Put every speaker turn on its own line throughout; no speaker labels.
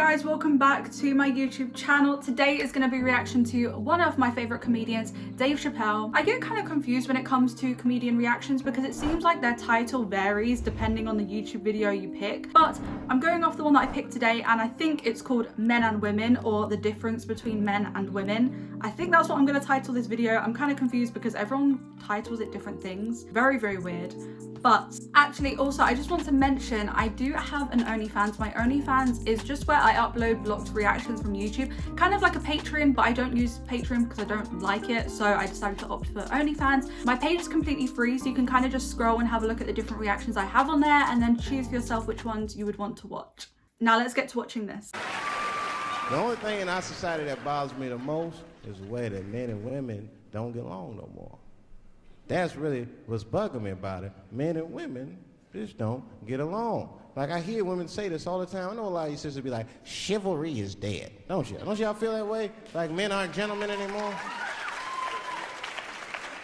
guys, welcome back to my YouTube channel. Today is going to be a reaction to one of my favorite comedians, Dave Chappelle. I get kind of confused when it comes to comedian reactions because it seems like their title varies depending on the YouTube video you pick, but I'm going off the one that I picked today, and I think it's called Men and Women, or the difference between men and women. I think that's what I'm going to title this video. I'm kind of confused because everyone titles it different things. Very, very weird. But actually, also, I just want to mention I do have an OnlyFans. My OnlyFans is just where I upload blocked reactions from YouTube, kind of like a Patreon, but I don't use Patreon because I don't like it, so I decided to opt for OnlyFans. My page is completely free, so you can kind of just scroll and have a look at the different reactions I have on there and then choose for yourself which ones you would want to watch. Now let's get to watching this.
The only thing in our society that bothers me the most is the way that men and women don't get along no more. That's really what's bugging me about it. Men and women just don't get along. Like, I hear women say this all the time. I know a lot of you sisters be like, chivalry is dead. Don't you? Don't y'all feel that way? Like men aren't gentlemen anymore?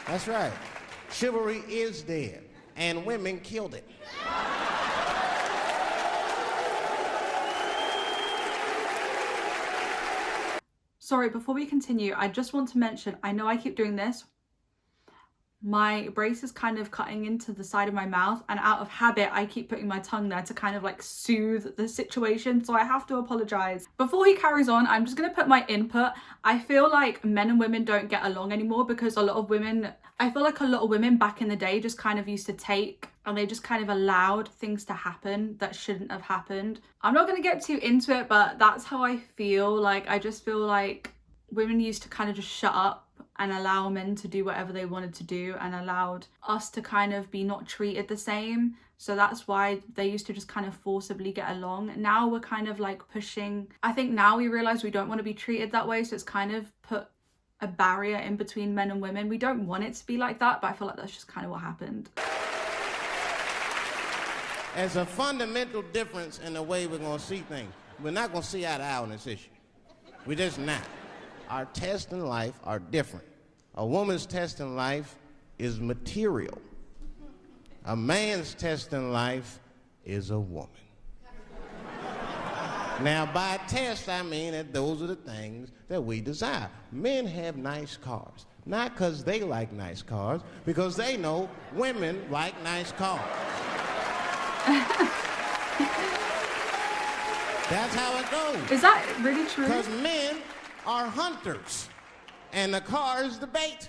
That's right. Chivalry is dead, and women killed it.
Sorry, before we continue, I just want to mention, I know I keep doing this. My brace is kind of cutting into the side of my mouth, and out of habit I keep putting my tongue there to kind of like soothe the situation, so I have to apologize. Before he carries on, I'm just gonna put my input. I feel like men and women don't get along anymore because I feel like a lot of women back in the day just kind of used to take, and they just kind of allowed things to happen that shouldn't have happened. I'm not gonna get too into it, but that's how I feel. Like, I just feel like women used to kind of just shut up and allow men to do whatever they wanted to do, and allowed us to kind of be not treated the same. So that's why they used to just kind of forcibly get along. Now we're kind of like pushing. I think now we realize we don't want to be treated that way, so it's kind of put a barrier in between men and women. We don't want it to be like that, but I feel like that's just kind of what happened.
There's a fundamental difference in the way we're going to see things. We're not going to see eye to eye on this issue. We're just not. Our tests in life are different. A woman's test in life is material. A man's test in life is a woman. Now, by test, I mean that those are the things that we desire. Men have nice cars, not because they like nice cars, because they know women like nice cars. That's how it goes.
Is that really true?
Because men are hunters, and the car is the bait.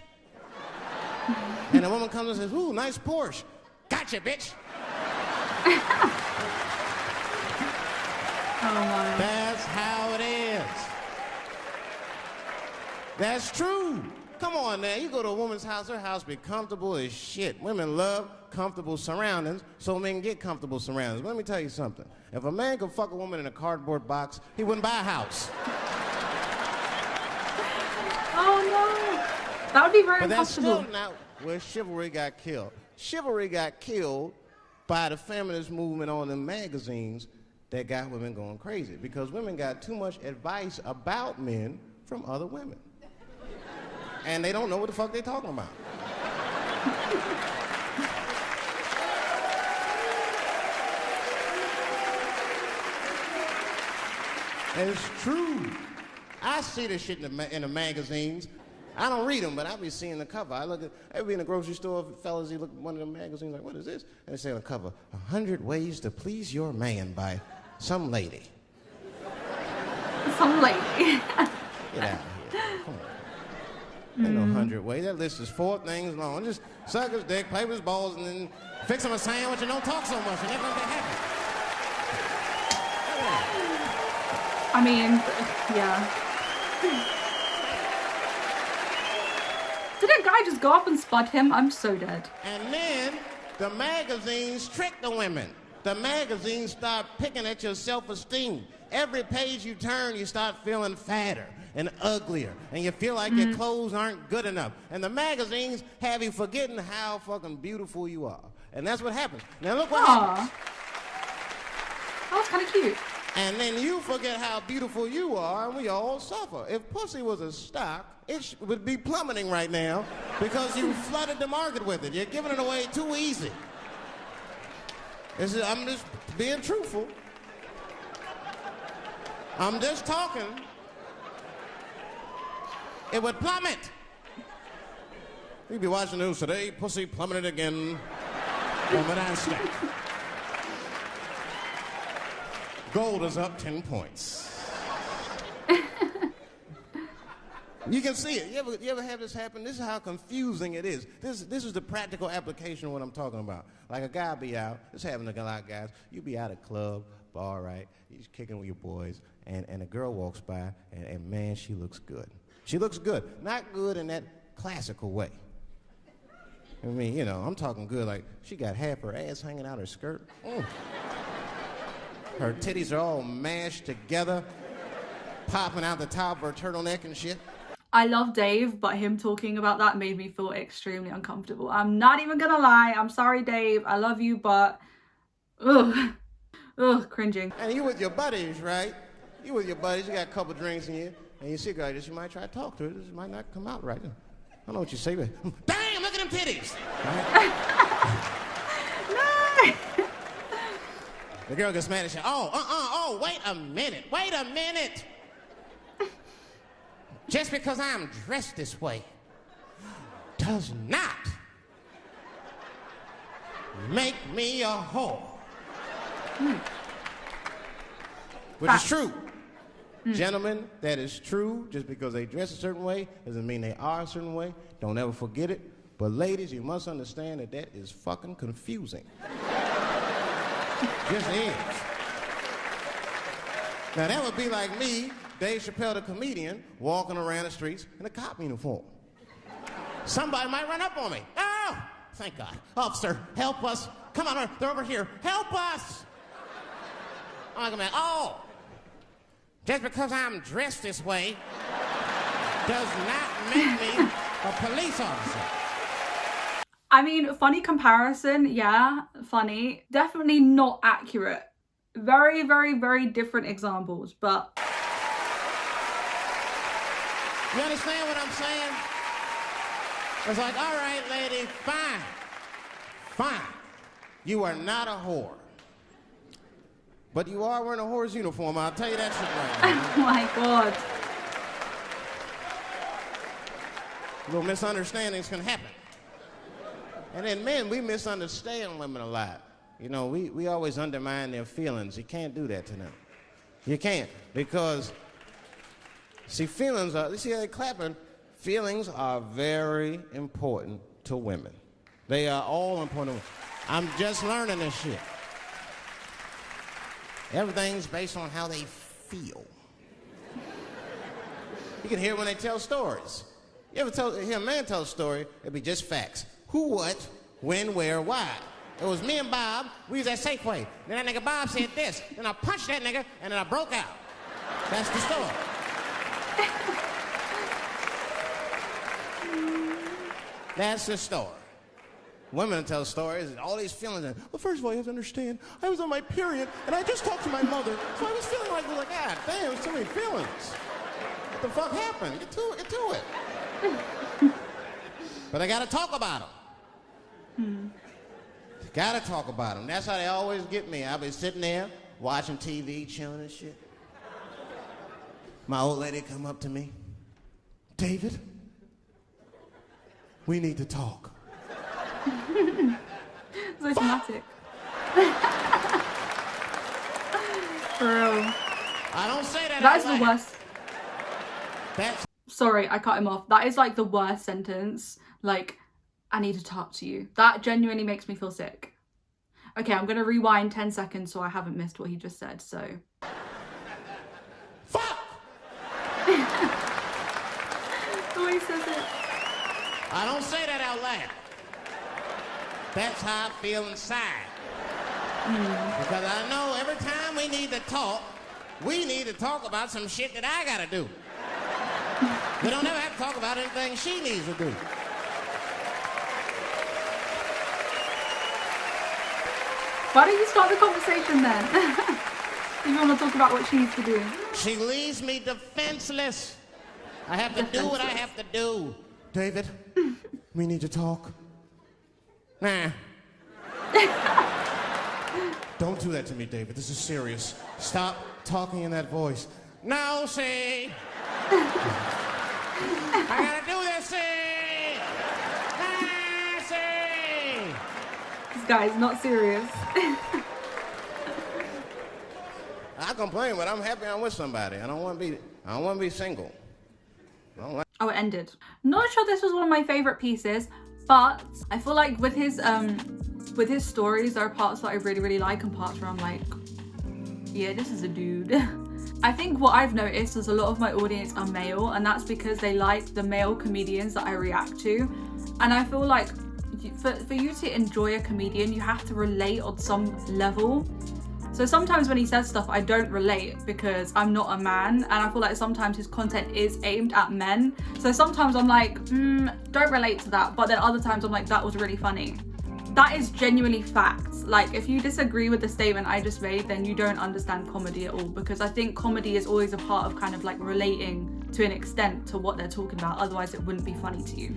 And a woman comes and says, ooh, nice Porsche. Gotcha, bitch.
Oh my.
That's how it is. That's true. Come on now, you go to a woman's house, her house be comfortable as shit. Women love comfortable surroundings, so men get comfortable surroundings. But let me tell you something. If a man could fuck a woman in a cardboard box, he wouldn't buy a house.
Oh no, that would be very
But that's
uncomfortable.
still not where chivalry got killed. Chivalry got killed by the feminist movement on the magazines that got women going crazy, because women got too much advice about men from other women. And they don't know what the fuck they're talking about. And it's true. I see this shit in the magazines. I don't read them, but I be seeing the cover. I be in the grocery store, fellas, you look at one of the magazines, like, what is this? And they say on the cover, 100 Ways to Please Your Man by some lady.
Some lady.
Get out of here. Come on. Ain't no 100 ways. That list is 4 things long. Just suck his dick, play with his balls, and then fix him a sandwich and don't talk so much, and everything will be happy.
I mean, yeah. Did that guy just go up and spud him? I'm so dead.
And then the magazines trick the women. The magazines start picking at your self-esteem. Every page you turn, you start feeling fatter and uglier, and you feel like your clothes aren't good enough. And the magazines have you forgetting how fucking beautiful you are. And that's what happens. Now look what happens.
That was kind of cute.
And then you forget how beautiful you are, and we all suffer. If pussy was a stock, it would be plummeting right now because you flooded the market with it. You're giving it away too easy. I'm just being truthful. I'm just talking. It would plummet. You'd be watching the news today, pussy plummeted again on the NASDAQ. Gold is up 10 points. You can see it. You ever have this happen? This is how confusing it is. This is the practical application of what I'm talking about. Like a guy be out, it's happening to a lot of guys. You be out at club, bar, right? You're kicking with your boys, and a girl walks by, and man, she looks good. She looks good. Not good in that classical way. I mean, you know, I'm talking good like she got half her ass hanging out her skirt. Her titties are all mashed together, popping out the top of her turtleneck and shit.
I love Dave, but him talking about that made me feel extremely uncomfortable. I'm not even gonna lie. I'm sorry, Dave. I love you, but ugh, cringing.
And you with your buddies, right? You with your buddies, you got a couple drinks in you, and you see a girl, you might try to talk to her. This might not come out right. I don't know what you say, but damn, look at them titties. Right?
No.
The girl gets mad and says, oh, wait a minute. Just because I'm dressed this way does not make me a whore. Which is true. Gentlemen, that is true. Just because they dress a certain way doesn't mean they are a certain way. Don't ever forget it. But ladies, you must understand that is fucking confusing. Just is. Now that would be like me, Dave Chappelle the comedian, walking around the streets in a cop uniform. Somebody might run up on me. Oh, thank God. Officer, help us. Come on, they're over here. Help us. I'm like, man, just because I'm dressed this way does not make me a police officer.
I mean, funny comparison, yeah, funny. Definitely not accurate. Very, very, very different examples, but...
You understand what I'm saying? It's like, all right, lady, fine. You are not a whore. But you are wearing a whore's uniform, I'll tell you that shit right now.
Oh my God.
Little misunderstandings can happen. And then men, we misunderstand women a lot. You know, we always undermine their feelings. You can't do that to them. You can't, because, see, you see how they're clapping? Feelings are very important to women. They are all important. I'm just learning this shit. Everything's based on how they feel. You can hear when they tell stories. You ever hear a man tell a story, it'd be just facts. Who, what, when, where, why. It was me and Bob, we was at Safeway. Then that nigga Bob said this, then I punched that nigga, and then I broke out. That's the story. That's the story. Women tell stories, all these feelings. Well, first of all, you have to understand, I was on my period, and I just talked to my mother, so I was feeling like, God damn, there's too many feelings. What the fuck happened? Get to it. But I gotta talk about them. Gotta talk about them. That's how they always get me. I'll be sitting there, watching TV, chilling and shit. My old lady come up to me. David, we need to talk.
So dramatic. For real.
I don't say that.
That is the worst.
That's...
Sorry, I cut him off. That is like the worst sentence. Like, I need to talk to you. That genuinely makes me feel sick. Okay, I'm gonna rewind 10 seconds so I haven't missed what he just said, so.
Fuck!
The way he says it.
I don't say that out loud. That's how I feel inside. Because I know every time we need to talk about some shit that I gotta do. We don't ever have to talk about anything she needs to do.
Why don't you start the conversation then? If you want to talk about what she needs to do.
She leaves me defenseless. I have to do what I have to do. David, we need to talk. Nah. Don't do that to me, David. This is serious. Stop talking in that voice. No, see. I gotta do this, see. Ah, see.
This guy's not serious.
I complain, but I'm happy I'm with somebody. I don't want to be single. I don't like.
Oh, it ended. Not sure this was one of my favorite pieces, but I feel like with his stories, there are parts that I really, really like and parts where I'm like, yeah, this is a dude. I think what I've noticed is a lot of my audience are male, and that's because they like the male comedians that I react to. And I feel like for you to enjoy a comedian, you have to relate on some level. So sometimes when he says stuff, I don't relate because I'm not a man, and I feel like sometimes his content is aimed at men. So sometimes I'm like, don't relate to that. But then other times I'm like, that was really funny. That is genuinely facts. Like, if you disagree with the statement I just made, then you don't understand comedy at all, because I think comedy is always a part of kind of like relating to an extent to what they're talking about. Otherwise it wouldn't be funny to you.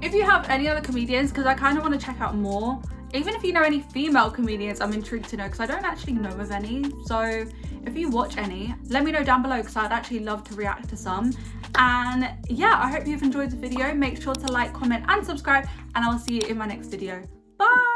If you have any other comedians, because I kind of want to check out more, even if you know any female comedians, I'm intrigued to know, because I don't actually know of any. So if you watch any, let me know down below, because I'd actually love to react to some. And yeah, I hope you've enjoyed the video. Make sure to like, comment and subscribe, and I'll see you in my next video. Bye.